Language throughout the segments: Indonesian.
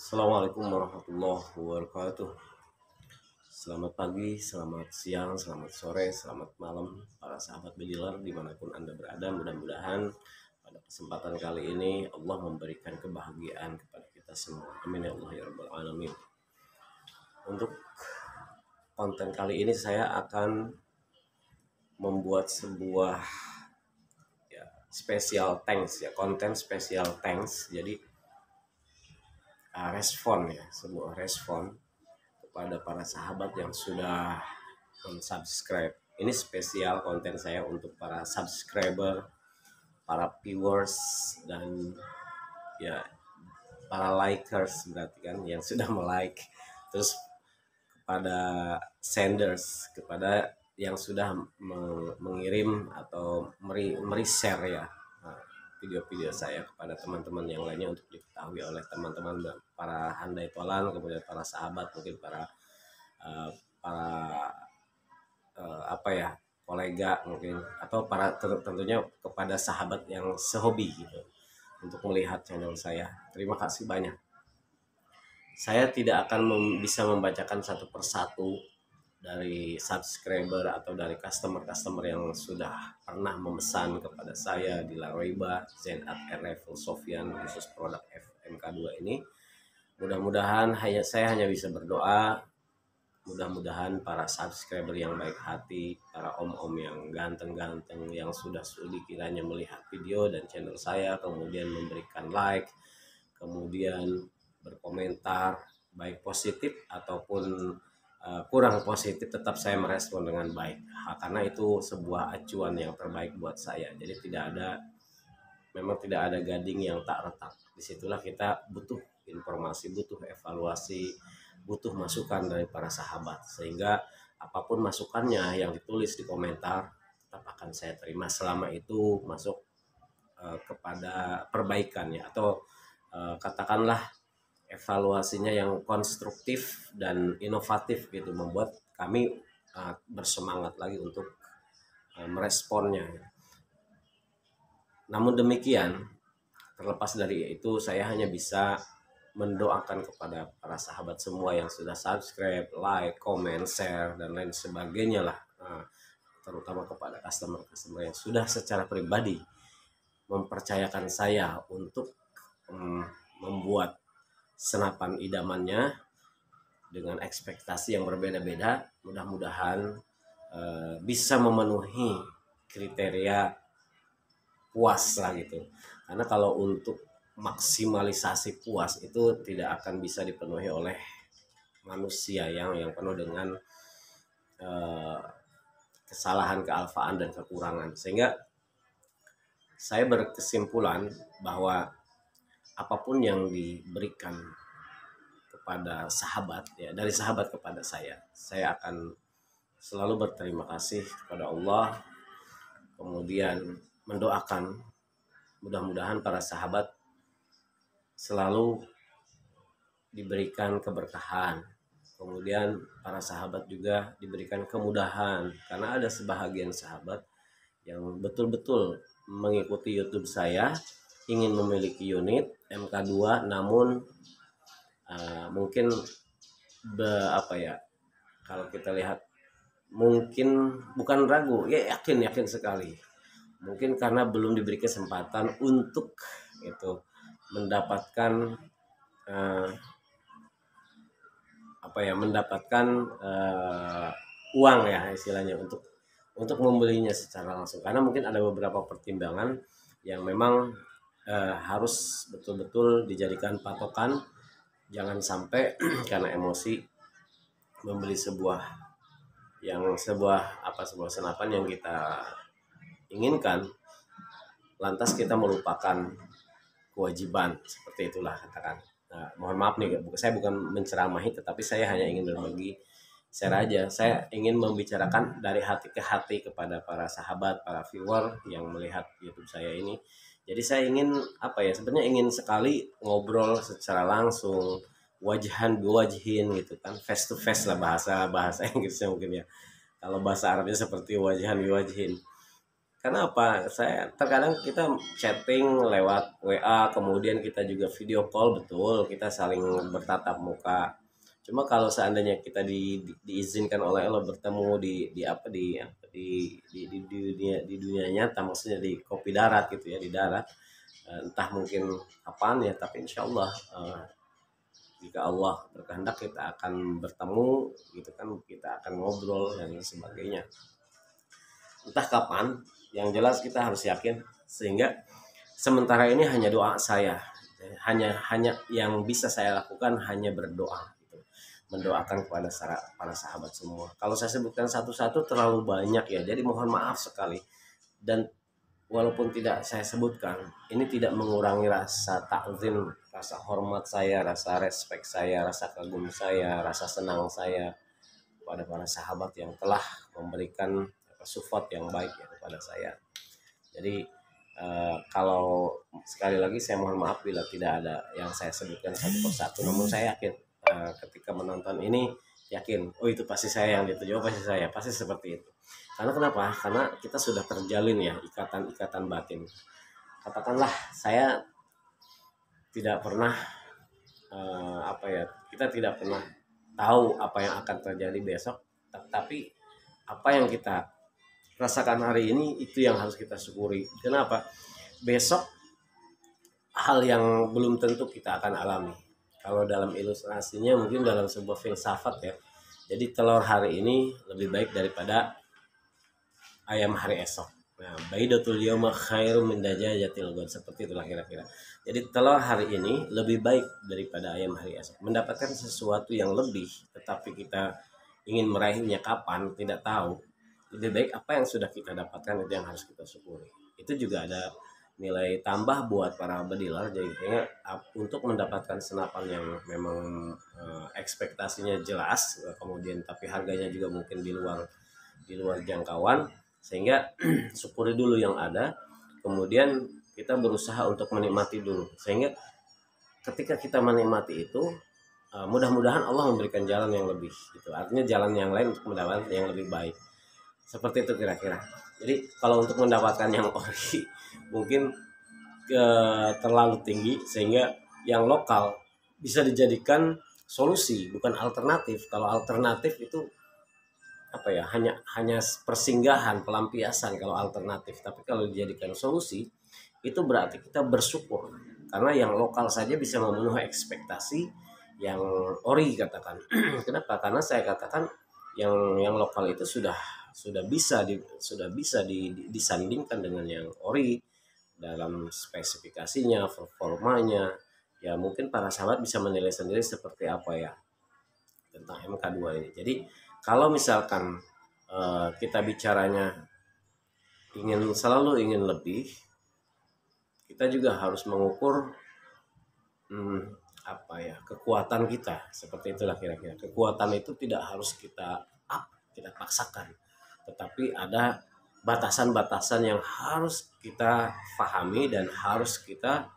Assalamualaikum warahmatullahi wabarakatuh. Selamat pagi, selamat siang, selamat sore, selamat malam para sahabat bediler dimanapun Anda berada. Mudah-mudahan pada kesempatan kali ini Allah memberikan kebahagiaan kepada kita semua. Amin ya Allah ya Rabbal Alamin. Untuk konten kali ini saya akan membuat sebuah special thanks konten special thanks. Jadi sebuah respon kepada para sahabat yang sudah subscribe. Ini spesial konten saya untuk para subscriber, para viewers, dan ya para likers berarti kan yang sudah like. Terus kepada senders, kepada yang sudah mengirim atau share ya video-video saya kepada teman-teman yang lainnya untuk diketahui oleh teman-teman para handai tolan, kemudian para sahabat, mungkin para kolega mungkin, atau para tentunya kepada sahabat yang sehobi gitu untuk melihat channel saya. Terima kasih banyak. Saya tidak akan bisa membacakan satu persatu dari subscriber atau dari customer yang sudah pernah memesan kepada saya di Laroiba, Zenat Level Sofyan khusus produk FMK2 ini. Mudah-mudahan saya hanya bisa berdoa, mudah-mudahan para subscriber yang baik hati, para om-om yang ganteng-ganteng yang sudah sudi kiranya melihat video dan channel saya, kemudian memberikan like, kemudian berkomentar baik positif ataupun kurang positif, tetap saya merespon dengan baik karena itu sebuah acuan yang terbaik buat saya. Jadi memang tidak ada gading yang tak retak. Disitulah kita butuh informasi, butuh evaluasi, butuh masukan dari para sahabat, sehingga apapun masukannya yang ditulis di komentar tetap akan saya terima selama itu masuk kepada perbaikannya atau katakanlah evaluasinya yang konstruktif dan inovatif gitu, membuat kami bersemangat lagi untuk meresponnya. Namun demikian, terlepas dari itu, saya hanya bisa mendoakan kepada para sahabat semua yang sudah subscribe, like, comment, share, dan lain sebagainya lah, terutama kepada customer yang sudah secara pribadi mempercayakan saya untuk membuat senapan idamannya dengan ekspektasi yang berbeda-beda. Mudah-mudahan bisa memenuhi kriteria puas lah gitu, karena kalau untuk maksimalisasi puas itu tidak akan bisa dipenuhi oleh manusia yang penuh dengan kesalahan, kealfaan, dan kekurangan. Sehingga saya berkesimpulan bahwa apapun yang diberikan kepada sahabat, ya dari sahabat kepada saya akan selalu berterima kasih kepada Allah, kemudian mendoakan mudah-mudahan para sahabat selalu diberikan keberkahan, kemudian para sahabat juga diberikan kemudahan, karena ada sebahagian sahabat yang betul-betul mengikuti YouTube saya, ingin memiliki unit MK2, namun mungkin kalau kita lihat mungkin bukan ragu, ya yakin sekali, mungkin karena belum diberi kesempatan untuk itu mendapatkan uang ya istilahnya untuk membelinya secara langsung, karena mungkin ada beberapa pertimbangan yang memang harus betul-betul dijadikan patokan. Jangan sampai karena emosi membeli sebuah senapan yang kita inginkan, lantas kita melupakan kewajiban, seperti itulah katakan. Nah, mohon maaf nih, saya bukan menceramahi, tetapi saya hanya ingin berbagi share aja. Saya ingin membicarakan dari hati ke hati kepada para sahabat, para viewer yang melihat YouTube saya ini. Jadi saya ingin sebenarnya ingin sekali ngobrol secara langsung, wajahan biwajhin gitu kan, face to face lah bahasa Inggrisnya mungkin ya. Kalau bahasa Arabnya seperti wajahan biwajhin. Karena apa? Saya terkadang kita chatting lewat WA, kemudian kita juga video call, betul, kita saling bertatap muka. Cuma kalau seandainya kita diizinkan oleh Allah bertemu di dunia nyata, maksudnya di kopi darat gitu ya, di darat, entah mungkin kapan ya, tapi insya Allah jika Allah berkehendak kita akan bertemu gitu kan, kita akan ngobrol dan sebagainya. Entah kapan, yang jelas kita harus yakin. Sehingga sementara ini hanya doa saya, hanya yang bisa saya lakukan hanya berdoa gitu. Mendoakan kepada para sahabat semua. Kalau saya sebutkan satu-satu terlalu banyak ya, jadi mohon maaf sekali. Dan walaupun tidak saya sebutkan, ini tidak mengurangi rasa takzim, rasa hormat saya, rasa respect saya, rasa kagum saya, rasa senang saya kepada para sahabat yang telah memberikan support yang baik ya kepada saya. Jadi kalau sekali lagi saya mohon maaf bila tidak ada yang saya sebutkan satu persatu, namun saya yakin ketika menonton ini yakin, oh itu pasti saya yang dituju, pasti saya, pasti seperti itu. Karena kenapa? Karena kita sudah terjalin ya ikatan batin. Katakanlah saya tidak pernah kita tidak pernah tahu apa yang akan terjadi besok, tapi apa yang kita rasakan hari ini itu yang harus kita syukuri. Kenapa? Besok hal yang belum tentu kita akan alami. Kalau dalam ilustrasinya mungkin dalam sebuah filsafat ya. Jadi telur hari ini lebih baik daripada ayam hari esok. Nah, baidatul yauma khairum min dajajatil ghad, seperti itulah kira-kira. Jadi telur hari ini lebih baik daripada ayam hari esok. Mendapatkan sesuatu yang lebih, tetapi kita ingin meraihnya kapan tidak tahu. Lebih baik apa yang sudah kita dapatkan itu yang harus kita syukuri. Itu juga ada nilai tambah buat para bediler, jadi untuk mendapatkan senapan yang memang ekspektasinya jelas, kemudian tapi harganya juga mungkin di luar jangkauan, sehingga syukuri dulu yang ada, kemudian kita berusaha untuk menikmati dulu, sehingga ketika kita menikmati itu mudah-mudahan Allah memberikan jalan yang lebih gitu, artinya jalan yang lain untuk mendapatkan yang lebih baik. Seperti itu kira-kira. Jadi kalau untuk mendapatkan yang ori mungkin terlalu tinggi, sehingga yang lokal bisa dijadikan solusi bukan alternatif. Kalau alternatif itu hanya persinggahan, pelampiasan kalau alternatif. Tapi kalau dijadikan solusi itu berarti kita bersyukur karena yang lokal saja bisa memenuhi ekspektasi yang ori katakan. Kenapa? Karena saya katakan yang lokal itu sudah bisa disandingkan dengan yang ori dalam spesifikasinya, performanya. Ya mungkin para sahabat bisa menilai sendiri seperti apa ya tentang MK2 ini. Jadi kalau misalkan kita bicaranya selalu ingin lebih, kita juga harus mengukur kekuatan kita. Seperti itulah kira-kira. Kekuatan itu tidak harus kita paksakan, tetapi ada batasan-batasan yang harus kita pahami dan harus kita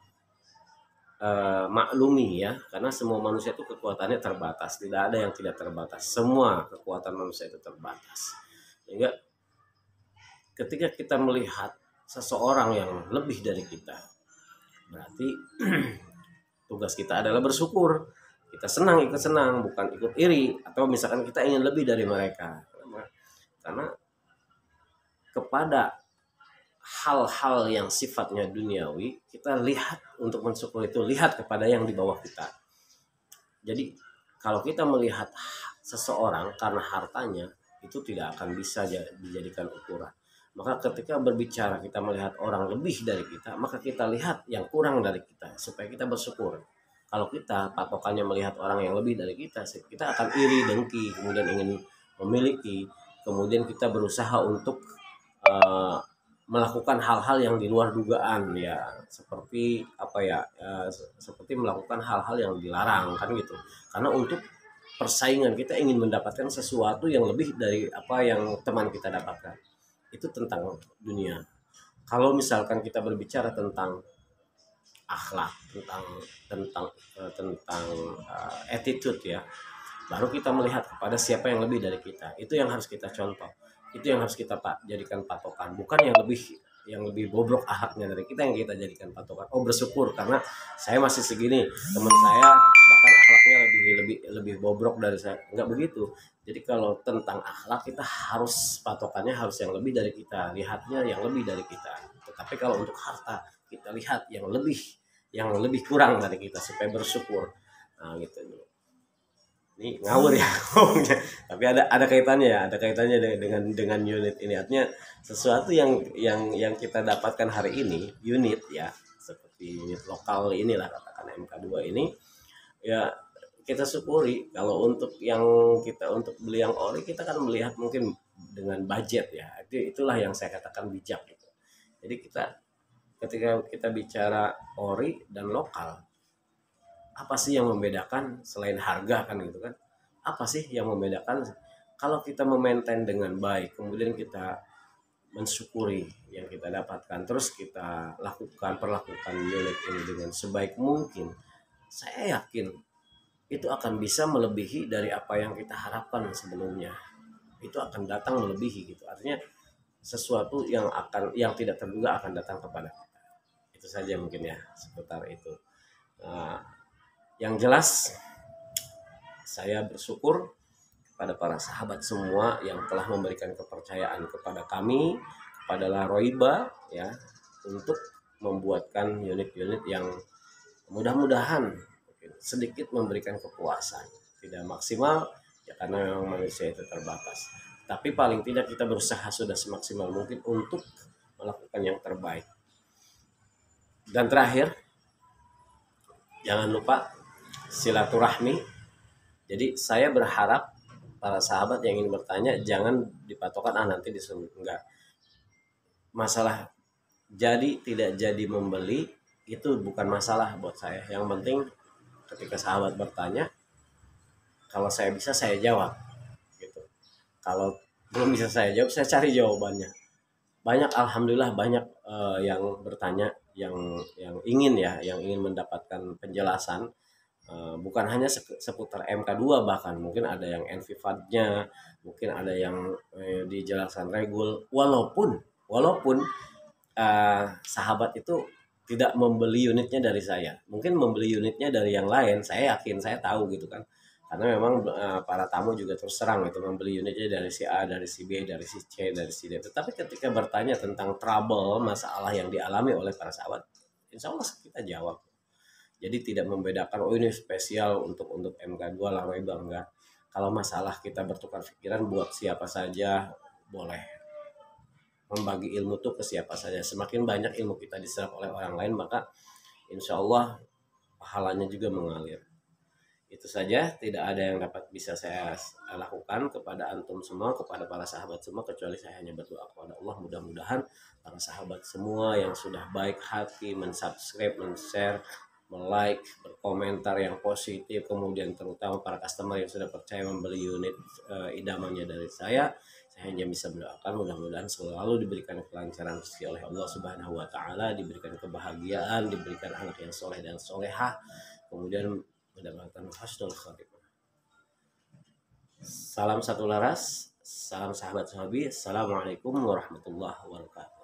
maklumi ya, karena semua manusia itu kekuatannya terbatas, tidak ada yang tidak terbatas, semua kekuatan manusia itu terbatas. Sehingga ketika kita melihat seseorang yang lebih dari kita, berarti tugas kita adalah bersyukur. Kita ikut senang, bukan ikut iri, atau misalkan kita ingin lebih dari mereka. Karena kepada hal-hal yang sifatnya duniawi, kita lihat untuk mensyukur itu, lihat kepada yang di bawah kita. Jadi kalau kita melihat seseorang karena hartanya, itu tidak akan bisa dijadikan ukuran. Maka ketika berbicara kita melihat orang lebih dari kita, maka kita lihat yang kurang dari kita supaya kita bersyukur. Kalau kita patokannya melihat orang yang lebih dari kita akan iri, dengki, kemudian ingin memiliki, kemudian kita berusaha untuk melakukan hal-hal yang di luar dugaan ya, seperti seperti melakukan hal-hal yang dilarang kan gitu. Karena untuk persaingan kita ingin mendapatkan sesuatu yang lebih dari apa yang teman kita dapatkan. Itu tentang dunia. Kalau misalkan kita berbicara tentang akhlak, tentang attitude ya, baru kita melihat kepada siapa yang lebih dari kita. Itu yang harus kita contoh, itu yang harus kita jadikan patokan, bukan yang lebih yang lebih bobrok akhlaknya dari kita yang kita jadikan patokan. Oh, bersyukur karena saya masih segini, teman saya bahkan akhlaknya lebih bobrok dari saya. Enggak begitu. Jadi kalau tentang akhlak kita harus patokannya harus yang lebih dari kita, lihatnya yang lebih dari kita. Tetapi kalau untuk harta kita lihat yang lebih kurang dari kita supaya bersyukur. Nah, gitu. Ini ngawur ya ngomongnya. Tapi ada kaitannya ya, ada kaitannya dengan unit ini. Artinya sesuatu yang kita dapatkan hari ini, unit ya, seperti unit lokal inilah katakan MK2 ini, ya kita syukuri. Kalau untuk untuk beli yang ori, kita kan melihat mungkin dengan budget ya. Itulah yang saya katakan bijak gitu. Jadi ketika kita bicara ori dan lokal, apa sih yang membedakan selain harga kan gitu kan? Apa sih yang membedakan? Kalau kita memaintain dengan baik, kemudian kita mensyukuri yang kita dapatkan, terus kita perlakukan unit ini dengan sebaik mungkin, saya yakin itu akan bisa melebihi dari apa yang kita harapkan sebelumnya. Itu akan datang melebihi gitu. Artinya sesuatu yang tidak terduga akan datang kepada kita. Itu saja mungkin ya seputar itu. Nah, yang jelas saya bersyukur kepada para sahabat semua yang telah memberikan kepercayaan kepada kami, kepada La Roiba ya, untuk membuatkan unit-unit yang mudah-mudahan sedikit memberikan kepuasan. Tidak maksimal ya karena memang manusia itu terbatas. Tapi paling tidak kita berusaha sudah semaksimal mungkin untuk melakukan yang terbaik. Dan terakhir, jangan lupa silaturahmi. Jadi saya berharap para sahabat yang ingin bertanya jangan dipatokan nanti disuruh, enggak. Masalah jadi tidak jadi membeli itu bukan masalah buat saya. Yang penting ketika sahabat bertanya, kalau saya bisa saya jawab gitu. Kalau belum bisa saya jawab, saya cari jawabannya. Banyak alhamdulillah banyak yang bertanya yang ingin mendapatkan penjelasan. Bukan hanya seputar MK2, bahkan mungkin ada yang NVFAD-nya, mungkin ada yang dijelaskan regul, walaupun sahabat itu tidak membeli unitnya dari saya, mungkin membeli unitnya dari yang lain, saya yakin, saya tahu gitu kan, karena memang para tamu juga terus terang itu membeli unitnya dari si A, dari si B, dari si C, dari si D. Tetapi ketika bertanya tentang trouble, masalah yang dialami oleh para sahabat, insya Allah kita jawab. Jadi tidak membedakan oh ini spesial untuk MK2 La Roiba, enggak. Kalau masalah kita bertukar pikiran buat siapa saja boleh. Membagi ilmu tuh ke siapa saja. Semakin banyak ilmu kita diserap oleh orang lain, maka insya Allah pahalanya juga mengalir. Itu saja, tidak ada yang bisa saya lakukan kepada antum semua, kepada para sahabat semua, kecuali saya hanya berdoa kepada Allah. Mudah-mudahan para sahabat semua yang sudah baik hati mensubscribe, men-share, like, berkomentar yang positif, kemudian terutama para customer yang sudah percaya membeli unit idamannya dari saya hanya bisa mendoakan mudah-mudahan selalu diberikan kelancaran rezeki oleh Allah Subhanahu wa taala, diberikan kebahagiaan, diberikan anak yang soleh dan solehah, kemudian mendapatkan husnul khatimah. Salam satu laras, salam sahabat sahabi, assalamualaikum warahmatullahi wabarakatuh.